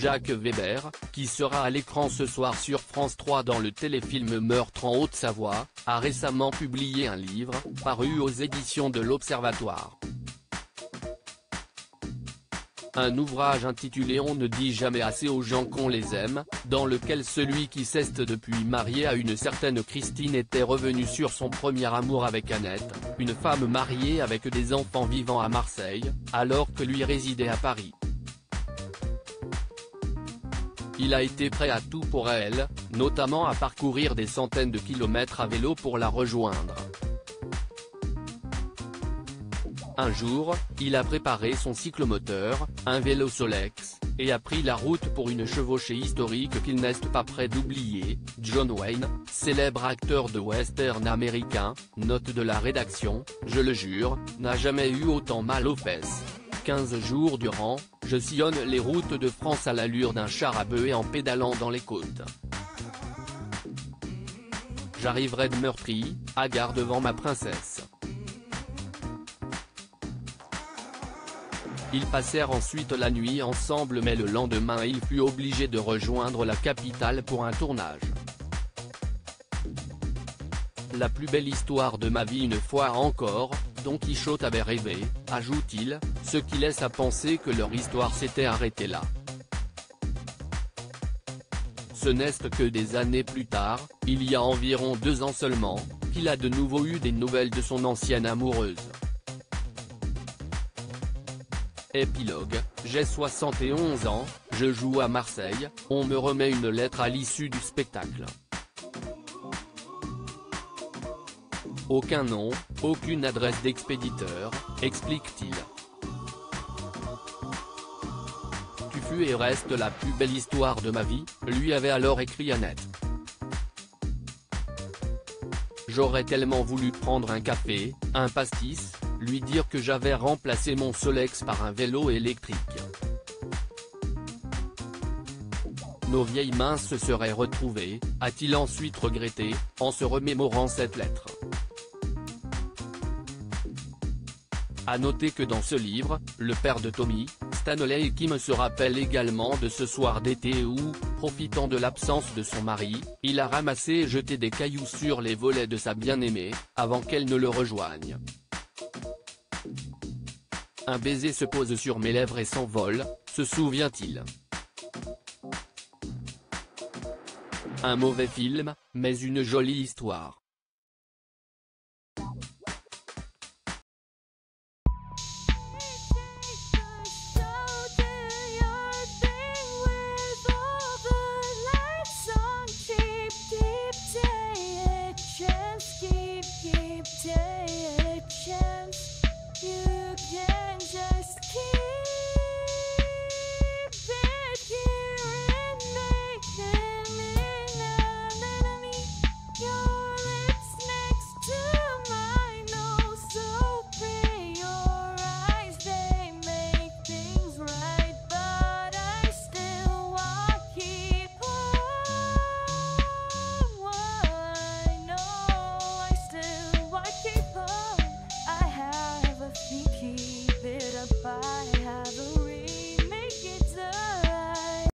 Jacques Weber, qui sera à l'écran ce soir sur France 3 dans le téléfilm Meurtre en Haute-Savoie, a récemment publié un livre, paru aux éditions de l'Observatoire. Un ouvrage intitulé On ne dit jamais assez aux gens qu'on les aime, dans lequel celui qui s'est depuis marié à une certaine Christine était revenu sur son premier amour avec Annette, une femme mariée avec des enfants vivant à Marseille, alors que lui résidait à Paris. Il a été prêt à tout pour elle, notamment à parcourir des centaines de kilomètres à vélo pour la rejoindre. Un jour, il a préparé son cyclomoteur, un vélo Solex, et a pris la route pour une chevauchée historique qu'il n'est pas prêt d'oublier. John Wayne, célèbre acteur de western américain, note de la rédaction, je le jure, n'a jamais eu autant mal aux fesses. 15 jours durant, je sillonne les routes de France à l'allure d'un char à bœuf et en pédalant dans les côtes. J'arriverai de Meurtry, à gare devant ma princesse. Ils passèrent ensuite la nuit ensemble mais le lendemain il fut obligé de rejoindre la capitale pour un tournage. La plus belle histoire de ma vie une fois encore, Don Quichotte avait rêvé, ajoute-t-il, ce qui laisse à penser que leur histoire s'était arrêtée là. Ce n'est que des années plus tard, il y a environ 2 ans seulement, qu'il a de nouveau eu des nouvelles de son ancienne amoureuse. Épilogue, j'ai 71 ans, je joue à Marseille, on me remet une lettre à l'issue du spectacle. Aucun nom, aucune adresse d'expéditeur, explique-t-il. Tu fus et restes la plus belle histoire de ma vie, lui avait alors écrit Annette. J'aurais tellement voulu prendre un café, un pastis, lui dire que j'avais remplacé mon Solex par un vélo électrique. Nos vieilles mains se seraient retrouvées, a-t-il ensuite regretté, en se remémorant cette lettre. À noter que dans ce livre, le père de Tommy, Stanley Kim se rappelle également de ce soir d'été où, profitant de l'absence de son mari, il a ramassé et jeté des cailloux sur les volets de sa bien-aimée, avant qu'elle ne le rejoigne. Un baiser se pose sur mes lèvres et s'envole, se souvient-il. Un mauvais film, mais une jolie histoire.